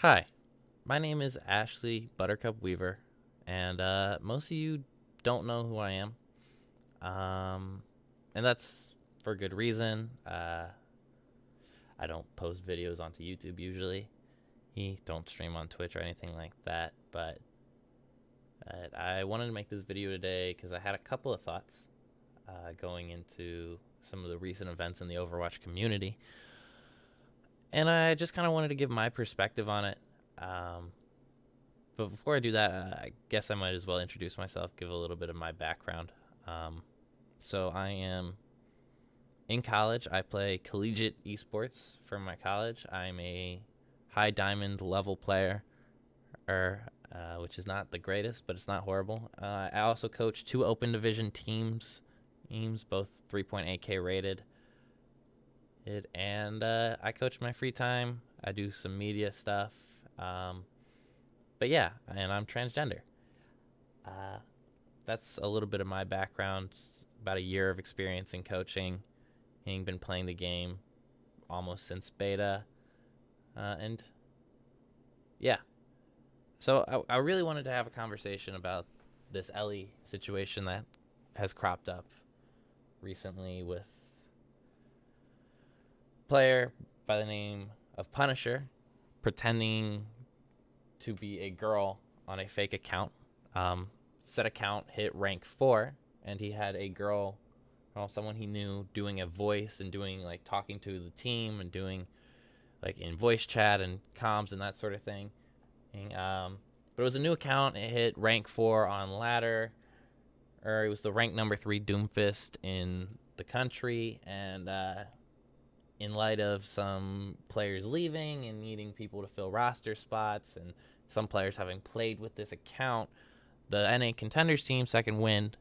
Hi, my name is Ashley Buttercup Weaver, and most of you don't know who I am, and that's for good reason. I don't post videos onto YouTube usually. Don't stream on Twitch or anything like that, but I wanted to make this video today because I had a couple of thoughts going into some of the recent events in the Overwatch community, and I just kind of wanted to give my perspective on it. But before I do that, I guess I might as well introduce myself, give a little bit of my background. So I am in college. I play collegiate esports for my college. I'm a high diamond level player, which is not the greatest, but it's not horrible. I also coach 2 open division teams, both 3.8K rated. And I coach my free time. I do some media stuff. But yeah, and I'm transgender. That's a little bit of my background. About a year of experience in coaching. I've been playing the game almost since beta. And yeah. So I really wanted to have a conversation about this Ellie situation that has cropped up recently with a player by the name of Punisher pretending to be a girl on a fake account. Said account hit rank 4, and he had a girl, someone he knew, doing a voice and doing like talking to the team and doing like in voice chat and comms and that sort of thing. But it was a new account. It hit rank 4 on ladder, or it was the rank number 3 Doomfist in the country, and in light of some players leaving and needing people to fill roster spots and some players having played with this account, the NA Contenders team, Second Wind,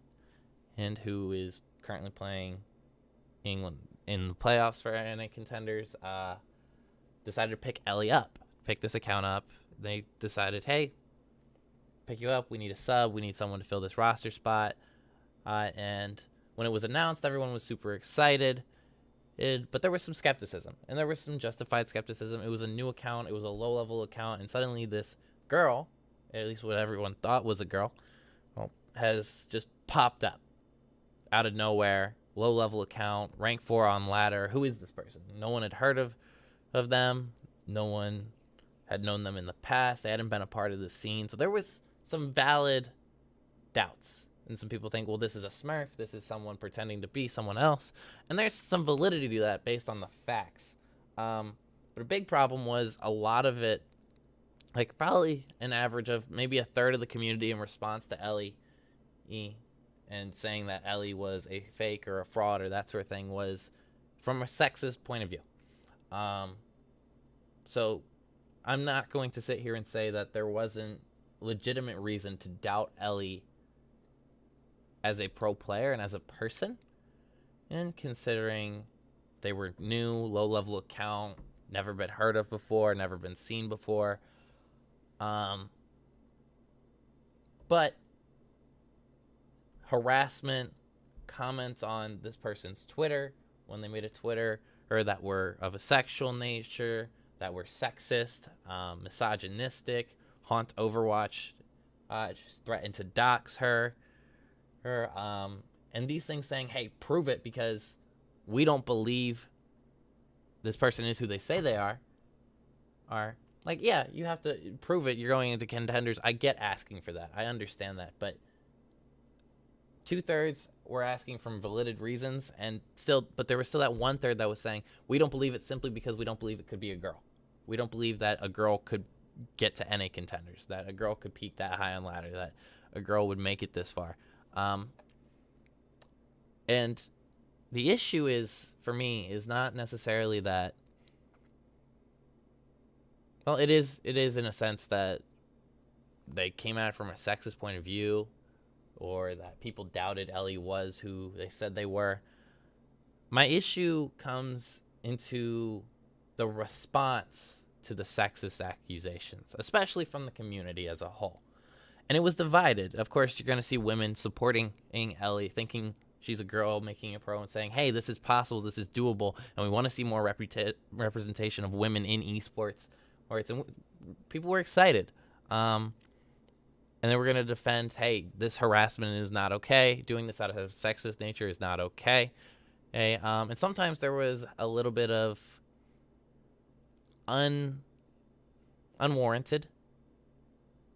and who is currently playing England in the playoffs for NA Contenders, decided to pick Ellie up, pick this account up. They decided, hey, pick you up. We need a sub. We need someone to fill this roster spot. And when it was announced, everyone was super excited. But there was some skepticism, and there was some justified skepticism. It was a new account. It was a low-level account, and suddenly this girl, at least what everyone thought was a girl, has just popped up out of nowhere. Low-level account, rank 4 on ladder. Who is this person? No one had heard of them. No one had known them in the past. They hadn't been a part of the scene. So there was some valid doubts. And some people think, well, this is a smurf. This is someone pretending to be someone else. And there's some validity to that based on the facts. But a big problem was a lot of it, like probably an average of maybe a third of the community in response to Ellie and saying that Ellie was a fake or a fraud or that sort of thing was from a sexist point of view. So I'm not going to sit here and say that there wasn't legitimate reason to doubt Ellie as a pro player and as a person, and considering they were new, low-level account, never been heard of before, never been seen before. But harassment, comments on this person's Twitter when they made a Twitter, or that were of a sexual nature, that were sexist, misogynistic, haunt Overwatch, just threatened to dox her. And these things saying, hey, prove it because we don't believe this person is who they say they are like, yeah, you have to prove it. You're going into contenders. I get asking for that. I understand that. But 2/3 were asking from valid reasons, but there was still that 1/3 that was saying, we don't believe it simply because we don't believe it could be a girl. We don't believe that a girl could get to NA Contenders, that a girl could peak that high on ladder, that a girl would make it this far. And the issue is, for me, is not necessarily that, well, it is in a sense that they came at it from a sexist point of view, or that people doubted Ellie was who they said they were. My issue comes into the response to the sexist accusations, especially from the community as a whole. And it was divided. Of course, you're going to see women supporting Ellie, thinking she's a girl making a pro and saying, hey, this is possible, this is doable, and we want to see more representation of women in esports. or people were excited. And they were going to defend, hey, this harassment is not okay. Doing this out of a sexist nature is not okay. Okay. And sometimes there was a little bit of unwarranted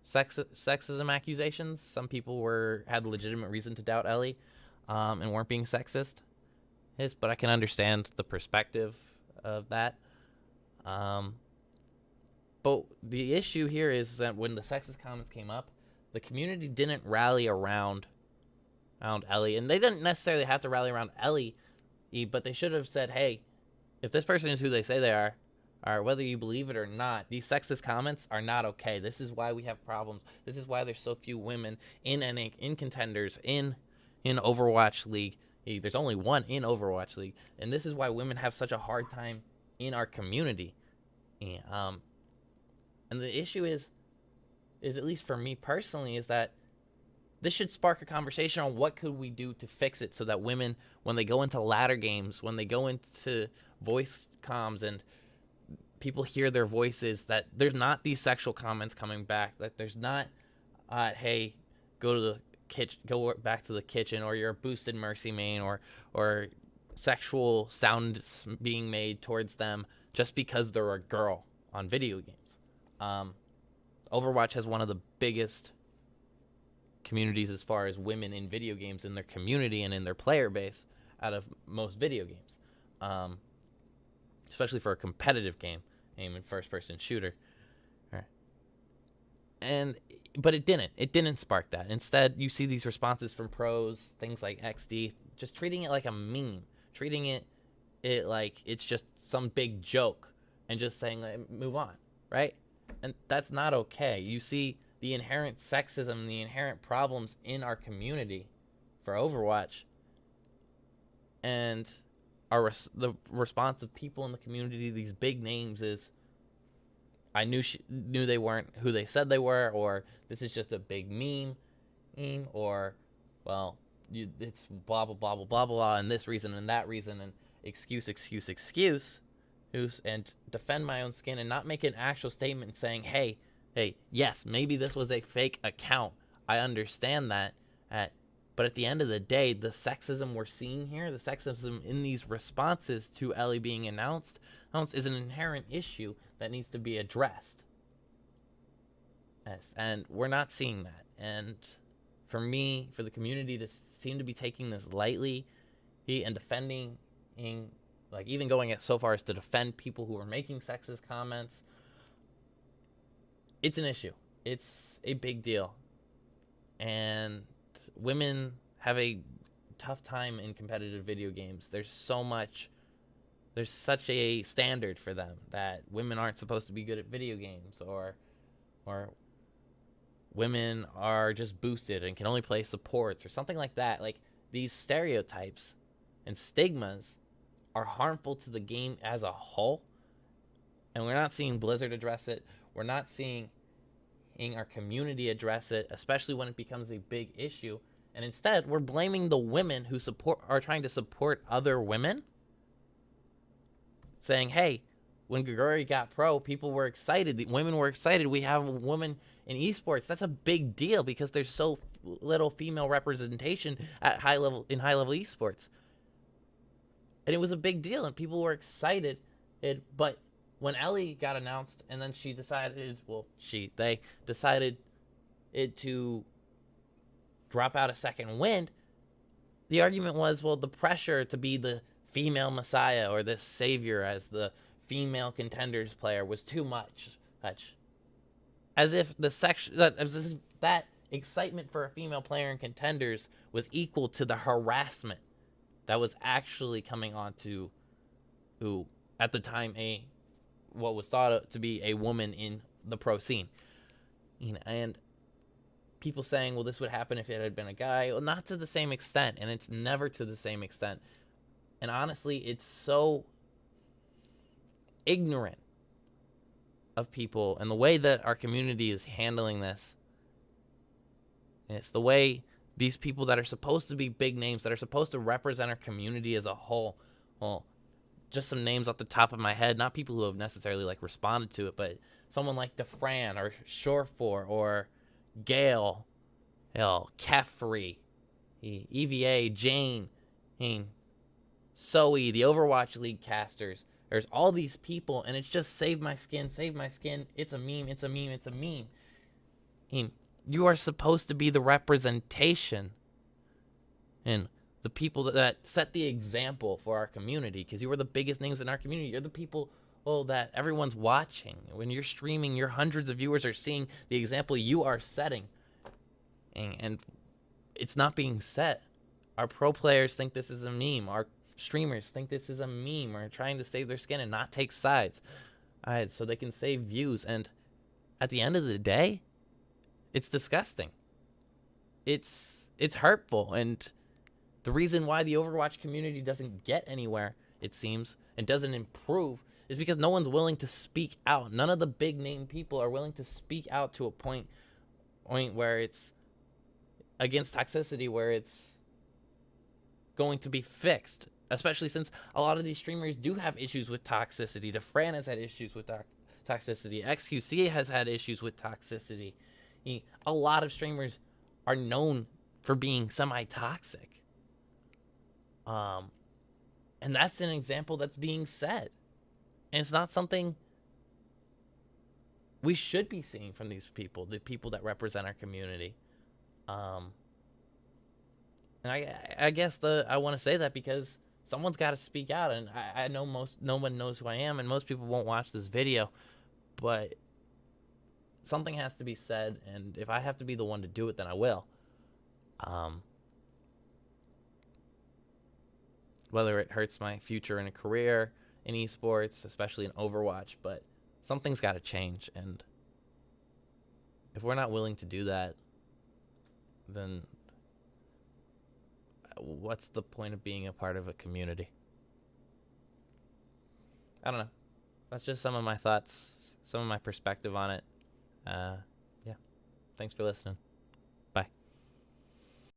sexism accusations. Some people had legitimate reason to doubt Ellie, and weren't being sexist. But I can understand the perspective of that. But the issue here is that when the sexist comments came up, the community didn't rally around Ellie, and they didn't necessarily have to rally around Ellie, but they should have said, hey, if this person is who they say they are, or whether you believe it or not, these sexist comments are not okay. This is why we have problems. This is why there's so few women in contenders in Overwatch League. There's only one in Overwatch League, and this is why women have such a hard time in our community. And the issue is at least for me personally, is that this should spark a conversation on what could we do to fix it so that women, when they go into ladder games, when they go into voice comms and people hear their voices, that there's not these sexual comments coming back, that there's not, hey, go back to the kitchen, or you're a boosted mercy main, or sexual sounds being made towards them just because they're a girl on video games. Overwatch has one of the biggest communities as far as women in video games in their community and in their player base out of most video games, especially for a competitive game, aim and first-person shooter. But it didn't spark that. Instead, you see these responses from pros, things like XD, just treating it like a meme, treating it like it's just some big joke, and just saying, like, move on, right? And that's not okay. You see the inherent sexism, the inherent problems in our community for Overwatch, and the response of people in the community, these big names, is, I knew they weren't who they said they were, or this is just a big meme, or, well, it's blah, blah, blah, blah, blah, blah, and this reason and that reason, and excuse, and defend my own skin and not make an actual statement saying, hey, yes, maybe this was a fake account. I understand that. But at the end of the day, the sexism we're seeing here, the sexism in these responses to Ellie being announced is an inherent issue that needs to be addressed. Yes, and we're not seeing that. And for me, for the community to seem to be taking this lightly and defending, like even going so far as to defend people who are making sexist comments, it's an issue. It's a big deal. And women have a tough time in competitive video games. There's such a standard for them that women aren't supposed to be good at video games, or women are just boosted and can only play supports or something like that. Like, these stereotypes and stigmas are harmful to the game as a whole, and we're not seeing Blizzard address it. We're not seeing our community address it, especially when it becomes a big issue. And instead, we're blaming the women who are trying to support other women, saying, hey, when Grigori got pro, people were excited. The women were excited. We have a woman in esports. That's a big deal because there's so little female representation at high level esports. And it was a big deal, and people were excited. But when Ellie got announced, and then they decided to drop out a second wind, the argument was, well, the pressure to be the female messiah or this savior as the female contenders player was too much. As if that excitement for a female player in contenders was equal to the harassment that was actually coming on to who at the time what was thought to be a woman in the pro scene. And people saying, well, this would happen if it had been a guy. Well, not to the same extent, and it's never to the same extent. And honestly, it's so ignorant of people and the way that our community is handling this. And it's the way these people that are supposed to be big names, that are supposed to represent our community as a whole, well, just some names off the top of my head, not people who have necessarily like responded to it, but someone like DeFran or Shorefor or Gale, Kefri, EVA, Jane, Zoe, the Overwatch League casters. There's all these people, and it's just save my skin, save my skin. It's a meme, it's a meme, it's a meme. You are supposed to be the representation and the people that set the example for our community, because you are the biggest names in our community. You're the people that everyone's watching. When you're streaming, your hundreds of viewers are seeing the example you are setting, and it's not being set. Our pro players think this is a meme. Our streamers think this is a meme, or trying to save their skin and not take sides, so they can save views. And at the end of the day, it's disgusting. It's hurtful, and the reason why the Overwatch community doesn't get anywhere, it seems, and doesn't improve, is because no one's willing to speak out. None of the big name people are willing to speak out to a point where it's against toxicity, where it's going to be fixed. Especially since a lot of these streamers do have issues with toxicity. DeFran has had issues with toxicity. XQC has had issues with toxicity. A lot of streamers are known for being semi-toxic. And that's an example that's being set. And it's not something we should be seeing from these people, the people that represent our community. And I guess I want to say that because someone's got to speak out, and I know no one knows who I am, and most people won't watch this video, but something has to be said, and if I have to be the one to do it, then I will. Whether it hurts my future in a career in esports, especially in Overwatch, but something's got to change, and if we're not willing to do that, then what's the point of being a part of a community? I don't know. That's just some of my thoughts, some of my perspective on it. Yeah. Thanks for listening.